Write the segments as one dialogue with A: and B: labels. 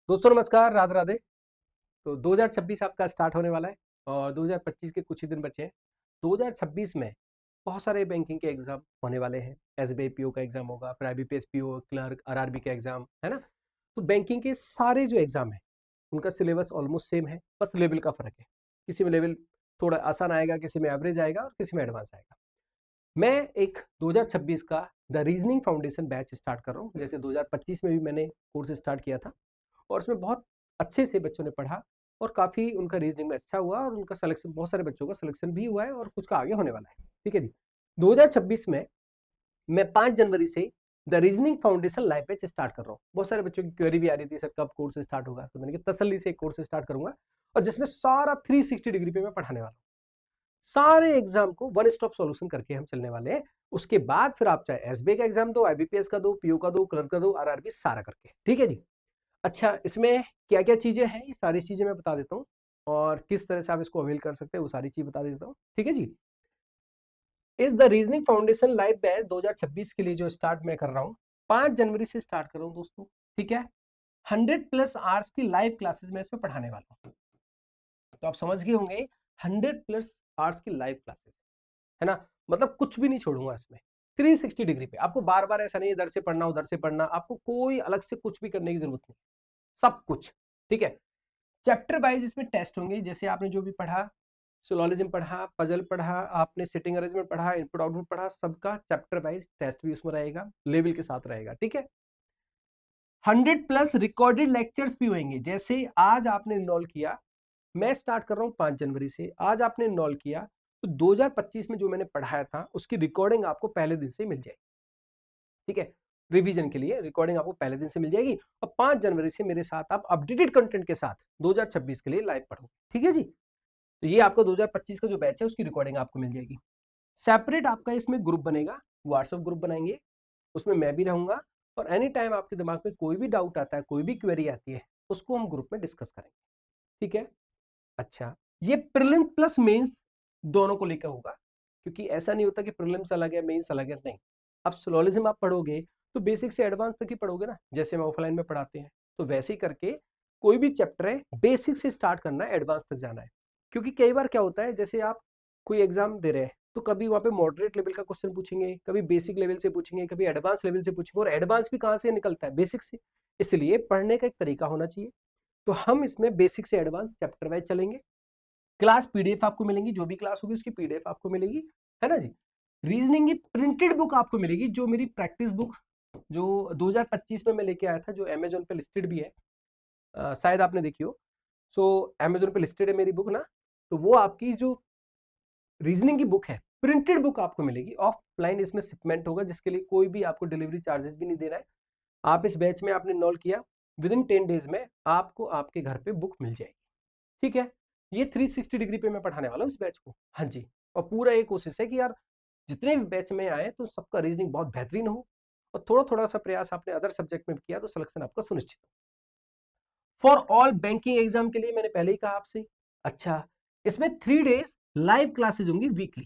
A: दोस्तों नमस्कार, राधे राधे। तो 2026 आपका स्टार्ट होने वाला है और 2025 के कुछ ही दिन बचे हैं। 2026 में बहुत सारे बैंकिंग के एग्जाम होने वाले हैं। एसबीआई पीओ का एग्जाम होगा, फिर आईबीपीएस पीओ, क्लर्क, आरआरबी का एग्जाम है ना। तो बैंकिंग के सारे जो एग्जाम है उनका सिलेबस ऑलमोस्ट सेम है, बस लेवल का फर्क है। किसी में लेवल थोड़ा आसान आएगा, किसी में एवरेज आएगा और किसी में एडवांस आएगा। मैं एक 2026 का the reasoning foundation batch start कर रहा हूँ। जैसे 2025 में भी मैंने कोर्स स्टार्ट किया था और उसमें बहुत अच्छे से बच्चों ने पढ़ा और काफ़ी उनका रीजनिंग में अच्छा हुआ और उनका सिलेक्शन, बहुत सारे बच्चों का सिलेक्शन भी हुआ है और कुछ का आगे होने वाला है। ठीक है जी। 2026 में मैं 5 जनवरी से the reasoning foundation live batch start कर रहा हूँ। बहुत सारे बच्चों की क्वेरी भी आ रही थी, सर कब कोर्स स्टार्ट होगा, तो मैंने कहा तसल्ली से एक कोर्स स्टार्ट करूंगा और जिसमें सारा 360 डिग्री पे मैं पढ़ाने वाला हूँ। सारे एग्जाम को वन स्टॉप सॉल्यूशन करके हम चलने वाले हैं। उसके बाद फिर आप चाहे एसबीआई का एग्जाम दो, आईबीपीएस का दो, पीओ का दो, क्लर्क का दो, आरआरबी सारा करके। ठीक है जी। अच्छा, इसमें क्या-क्या चीज़ें हैं, ये सारी चीज़ें मैं बता देता हूँ और किस तरह से आप इसको अवेल कर सकते हैं, वो सारी चीज़ बता देता हूँ। ठीक है जी? इस the reasoning foundation live batch 2026 के लिए जो स्टार्ट मैं कर रहा हूँ, 5 जनवरी से स्टार्ट कर रहा हूँ दोस्तों। ठीक है? 100 प्लस आवर्स की लाइव क्लासेस मैं इसमें पढ़ाने वाला हूँ। तो आप समझ गए होंगे, 100 प्लस आवर्स की लाइव क्लासेस, है ना? मतलब कुछ भी नहीं छोड़ूंगा इसमें। 360 डिग्री पे आपको बार-बार ऐसा नहीं इधर से पढ़ना, उधर से पढ़ना, आपको कोई अलग से कुछ भी करने की जरूरत नहीं। सब कुछ। ठीक है? चैप्टर वाइज इसमें टेस्ट होंगे। जैसे आपने जो भी पढ़ा, सिलोजिज्म पढ़ा, पजल पढ़ा, आपने सिटिंग अरेंजमेंट पढ़ा, इनपुट आउटपुट पढ़ा, सबका चैप्टर वाइज टेस्ट भी उसमें रहेगा, लेवल के साथ रहेगा। ठीक है? 100 प्लस रिकॉर्डेड लेक्चर्स भी होंगे। जैसे आज आपने इनरोल किया, मैं स्टार्ट कर रहा हूँ 5 जनवरी से, आज आपने इनरोल किया तो 2025 में जो मैंने पढ़ाया था उसकी रिकॉर्डिंग आपको पहले दिन से ही मिल जाएगी। ठीक है? रिवीजन के लिए रिकॉर्डिंग आपको पहले दिन से मिल जाएगी और 5 जनवरी से मेरे साथ आप अपडेटेड कंटेंट के साथ 2026 के लिए लाइव पढ़ो। ठीक है जी? तो ये आपका 2025 का जो बैच है उसकी रिकॉर्डिंग आपको मिल जाएगी। सेपरेट आपका इसमें ग्रुप बनेगा, व्हाट्सएप ग्रुप बनाएंगे, उसमें मैं भी रहूंगा और एनी टाइम आपके दिमाग में कोई भी डाउट आता है, कोई भी क्वेरी आती है, उसको हम ग्रुप में डिस्कस करेंगे। ठीक है? अच्छा, ये प्रीलिम प्लस मेंस दोनों को लेकर होगा, क्योंकि ऐसा नहीं होता कि प्रीलिम्स अलग है मेंस अलग है, नहीं। अब सिलोजिज्म आप पढ़ोगे तो बेसिक से एडवांस तक ही पढ़ोगे ना, जैसे हम ऑफलाइन में पढ़ाते हैं। तो वैसे ही करके कोई भी चैप्टर है, बेसिक से स्टार्ट करना है, एडवांस तक जाना है। क्योंकि कई बार क्या होता है, जैसे आप कोई एग्जाम दे रहे हैं तो कभी वहां पे मॉडरेट लेवल का क्वेश्चन पूछेंगे, कभी बेसिक लेवल से पूछेंगे, कभी एडवांस लेवल से पूछेंगे, और एडवांस भी कहाँ से निकलता है, बेसिक से। इसलिए पढ़ने का एक तरीका होना चाहिए। तो हम इसमें बेसिक से एडवांस चैप्टर वाइज चलेंगे। क्लास पीडीएफ आपको मिलेंगी, जो भी क्लास होगी उसकी पीडीएफ आपको मिलेगी, है ना जी। रीजनिंग की प्रिंटेड बुक आपको मिलेगी, जो मेरी प्रैक्टिस बुक जो 2025 में मैं लेके आया था, जो अमेजोन पे लिस्टेड भी है, शायद आपने देखी हो। सो अमेजोन पे लिस्टेड है मेरी बुक ना। तो वो आपकी जो रीजनिंग की बुक है, प्रिंटेड बुक आपको मिलेगी। ऑफलाइन इसमें शिपमेंट होगा, जिसके लिए कोई भी आपको डिलीवरी चार्जेस भी नहीं देना है। आप इस बैच में आपने इनरोल किया, विद इन 10 डेज में आपको आपके घर पे बुक मिल जाएगी। ठीक है? ये 360 डिग्री पे मैं पढ़ाने वाला हूँ इस बैच को। हाँ जी। और पूरा ये कोशिश है कि यार जितने भी बैच में आए तो सबका रीजनिंग बहुत बेहतरीन हो और थोड़ा थोड़ा सा प्रयास आपने अदर सब्जेक्ट में किया तो सिलेक्शन आपका सुनिश्चित हो। फॉर ऑल बैंकिंग एग्जाम के लिए मैंने पहले ही कहा आपसे। अच्छा, इसमें 3 डेज लाइव क्लासेज होंगी weekly.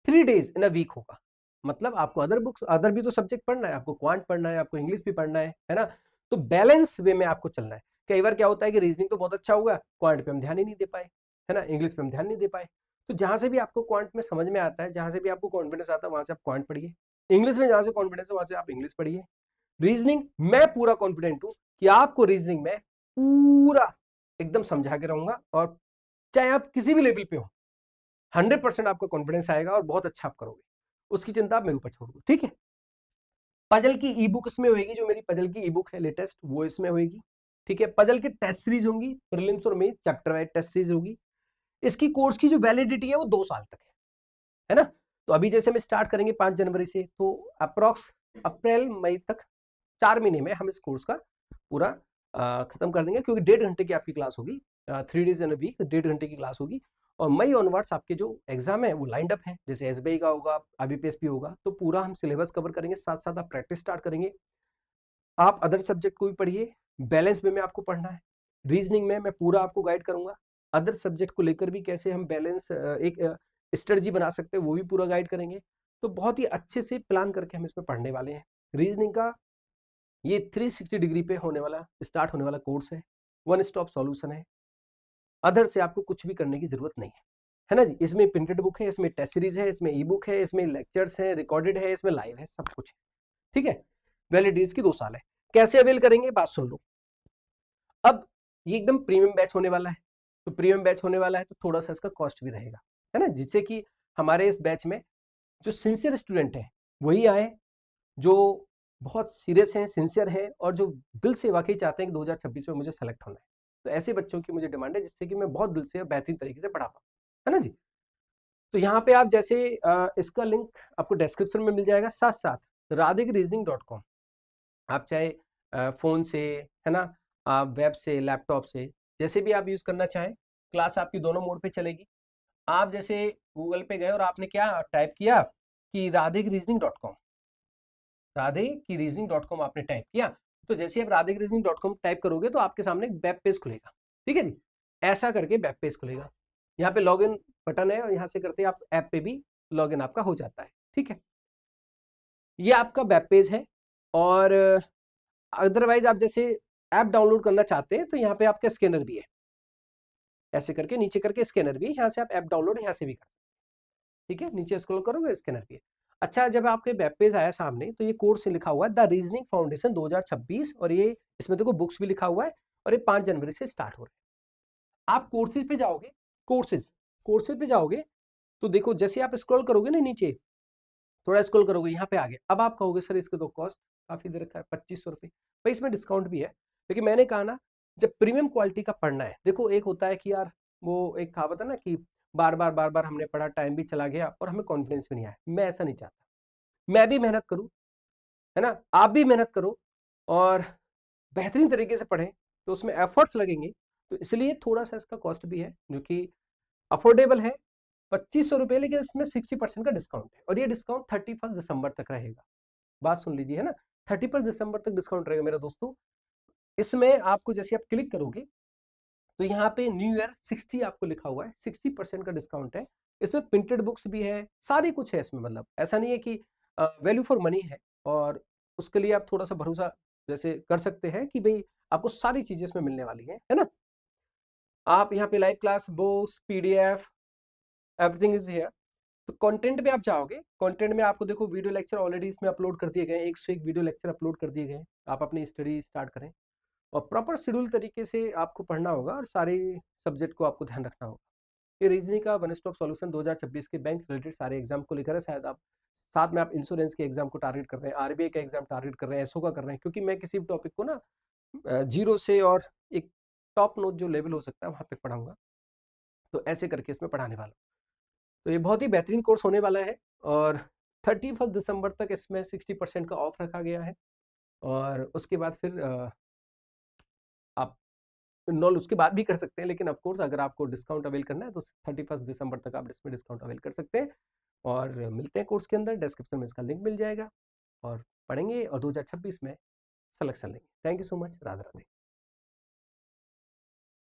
A: 3 days in a week होगा। मतलब आपको अदर बुक्स, अदर भी तो सब्जेक्ट पढ़ना है, आपको क्वांट पढ़ना है, आपको इंग्लिश भी पढ़ना है ना। तो बैलेंस वे में आपको चलना है। कई बार क्या होता है कि रीजनिंग तो बहुत अच्छा होगा, क्वांट पे हम ध्यान ही नहीं दे पाए, है ना, इंग्लिश पे हम ध्यान नहीं दे पाए। तो जहां से भी आपको क्वांट में समझ में आता है, जहां से भी आपको कॉन्फिडेंस आता है, वहां से आप क्वांट पढ़िए। इंग्लिश में जहां से कॉन्फिडेंस है वहां से आप इंग्लिश पढ़िए। रीजनिंग मैं पूरा कॉन्फिडेंट हूं कि आपको रीजनिंग में पूरा एकदम समझा के रहूंगा, और चाहे आप किसी भी लेवल पे हो, 100% आपका कॉन्फिडेंस आएगा और बहुत अच्छा आप करोगे। उसकी चिंता आप मेरे ऊपर छोड़ दो। ठीक है? पजल की ई बुक इसमें होगी, जो मेरी पजल की ई बुक है लेटेस्ट, वो इसमें होगी। ठीक है? पजल की टेस्ट सीरीज होंगी, प्रीलिम्स और mains chapter wise test series होगी। इसकी कोर्स की जो वैलिडिटी है वो 2 साल तक है ना। तो अभी जैसे हम स्टार्ट करेंगे 5 जनवरी से, तो अप्रोक्स अप्रैल मई तक 4 महीने में हम इस कोर्स का पूरा खत्म कर देंगे, क्योंकि 1.5 घंटे की आपकी क्लास होगी। 3 डेज इन अ वीक, 1.5 घंटे की क्लास होगी। और मई ऑनवर्ड्स आपके जो एग्जाम है वो लाइंड अप है, जैसे एसबीआई का होगा, आईबीपीएस भी होगा। तो पूरा हम सिलेबस कवर करेंगे, साथ साथ आप प्रैक्टिस स्टार्ट करेंगे। आप अदर सब्जेक्ट को भी पढ़िए, बैलेंस वे में आपको पढ़ना है। रीजनिंग में मैं पूरा आपको गाइड करूंगा, अदर सब्जेक्ट को लेकर भी कैसे हम बैलेंस एक स्ट्रेटजी बना सकते हैं वो भी पूरा गाइड करेंगे। तो बहुत ही अच्छे से प्लान करके हम इसमें पढ़ने वाले हैं। रीजनिंग का ये 360 डिग्री पे होने वाला स्टार्ट होने वाला कोर्स है, वन स्टॉप सॉल्यूशन है। अदर से आपको कुछ भी करने की जरूरत नहीं है ना जी। इसमें प्रिंटेड बुक है, इसमें टेस्ट सीरीज है, इसमें ई बुक है, इसमें लेक्चर्स है, रिकॉर्डेड है, इसमें लाइव है, सब कुछ है। ठीक है, वैलिडिटी इसकी 2 साल है। कैसे अवेल करेंगे, बात सुन लो। अब ये एकदम प्रीमियम बैच होने वाला है, तो प्रीमियम बैच होने वाला है तो थोड़ा सा इसका कॉस्ट भी रहेगा, है ना, जिससे कि हमारे इस बैच में जो सिंसियर स्टूडेंट हैं वही आए, जो बहुत सीरियस हैं, सिंसियर हैं, और जो दिल से वाकई चाहते हैं कि 2026 में मुझे सेलेक्ट होना है। तो ऐसे बच्चों की मुझे डिमांड है जिससे कि मैं बहुत दिल से और बेहतरीन तरीके से पढ़ा पाऊँ, है ना जी। तो यहाँ पे आप जैसे इसका लिंक आपको डिस्क्रिप्शन में मिल जाएगा, साथ साथ radikreasoning.com आप चाहे फ़ोन से, है ना, आप वेब से, लैपटॉप से, जैसे भी आप यूज़ करना चाहें, क्लास आपकी दोनों मोड पे चलेगी। आप जैसे गूगल पे गए और आपने क्या टाइप किया कि radikreasoning.com, राधे की रीजनिंग.com आपने टाइप किया, तो जैसे आप राधे की रीजनिंग.com टाइप करोगे तो आपके सामने एक वेब पेज खुलेगा। ठीक है जी, ऐसा करके वेब पेज खुलेगा। यहाँ पे लॉगिन बटन है और यहाँ से करते आप ऐप पे भी लॉगिन आपका हो जाता है। ठीक है, ये आपका वेब पेज है। और अदरवाइज आप जैसे ऐप डाउनलोड करना चाहते हैं तो यहाँ पे आपका स्कैनर भी है, ऐसे करके नीचे करके स्कैनर भी है, यहाँ से आप ऐप डाउनलोड यहाँ से भी कर। ठीक है, नीचे स्क्रॉल करोगे स्कैनर पे। अच्छा, जब आपके वेब पेज आया सामने तो ये कोर्स लिखा हुआ है द रीजनिंग फाउंडेशन 2026, और ये इसमें देखो बुक्स भी लिखा हुआ है, और ये 5 जनवरी से स्टार्ट हो रहा है। आप कोर्सेज पे जाओगे, कोर्सेज कोर्सेज पे जाओगे तो देखो जैसे आप स्क्रॉल करोगे ना नीचे, थोड़ा स्क्रॉल करोगे यहाँ पे आ गया। अब आप कहोगे सर इसके तो कॉस्ट काफी दे रखा है 2500 रुपये, भाई इसमें डिस्काउंट भी है। लेकिन मैंने कहा ना, जब प्रीमियम क्वालिटी का पढ़ना है, देखो एक होता है कि यार वो एक कहावत है ना कि बार बार हमने पढ़ा, टाइम भी चला गया और हमें कॉन्फिडेंस भी नहीं आया। मैं ऐसा नहीं चाहता, मैं भी मेहनत करूं, है ना, आप भी मेहनत करो और बेहतरीन तरीके से पढ़ें, तो उसमें एफर्ट्स लगेंगे। तो इसलिए थोड़ा सा इसका कॉस्ट भी है जो कि अफोर्डेबल है, 2500 रुपये, लेकिन इसमें 60% का डिस्काउंट है, और ये डिस्काउंट 31 दिसंबर तक रहेगा। बात सुन लीजिए, है ना, 31 दिसंबर तक डिस्काउंट रहेगा मेरे दोस्तों। इसमें आपको जैसे आप क्लिक करोगे तो यहाँ पे न्यू ईयर 60 आपको लिखा हुआ है, 60% का डिस्काउंट है। इसमें प्रिंटेड बुक्स भी है, सारी कुछ है इसमें, मतलब ऐसा नहीं है कि वैल्यू फॉर मनी है। और उसके लिए आप थोड़ा सा भरोसा जैसे कर सकते हैं कि भाई आपको सारी चीजें इसमें मिलने वाली है ना। आप यहाँ पे live class, books, PDF, everything is here. तो कंटेंट में आप जाओगे, कंटेंट में आपको देखो वीडियो लेक्चर ऑलरेडी इसमें अपलोड कर दिए गए, 101 वीडियो लेक्चर अपलोड कर दिए गए। आप अपनी स्टडी स्टार्ट करें और प्रॉपर शेड्यूल तरीके से आपको पढ़ना होगा और सारे सब्जेक्ट को आपको ध्यान रखना होगा। ये रीजनिंग का वन स्टॉप सॉल्यूशन 2026 के बैंक रिलेटेड सारे एग्जाम को लेकर है। शायद आप साथ में आप इंश्योरेंस के एग्जाम को टारगेट कर रहे हैं, आरबीआई का एग्जाम टारगेट कर रहे हैं, एसओ का कर रहे हैं, क्योंकि मैं किसी भी टॉपिक को ना जीरो से और एक टॉप नोट जो लेवल हो सकता है वहां तक पढ़ाऊंगा। तो ऐसे करके इसमें पढ़ाने वाला हूं। तो ये बहुत ही बेहतरीन कोर्स होने वाला है, और 31 दिसंबर तक इसमें 60% का ऑफ रखा गया है। और उसके बाद फिर आप इनरोल उसके बाद भी कर सकते हैं, लेकिन ऑफ कोर्स अगर आपको डिस्काउंट अवेल करना है तो 31 दिसंबर तक आप इसमें डिस्काउंट अवेल कर सकते हैं। और मिलते हैं कोर्स के अंदर, डिस्क्रिप्शन में इसका लिंक मिल जाएगा, और पढ़ेंगे और 2026 में सिलेक्शन लेंगे। Thank you so much, Radhe Radhe.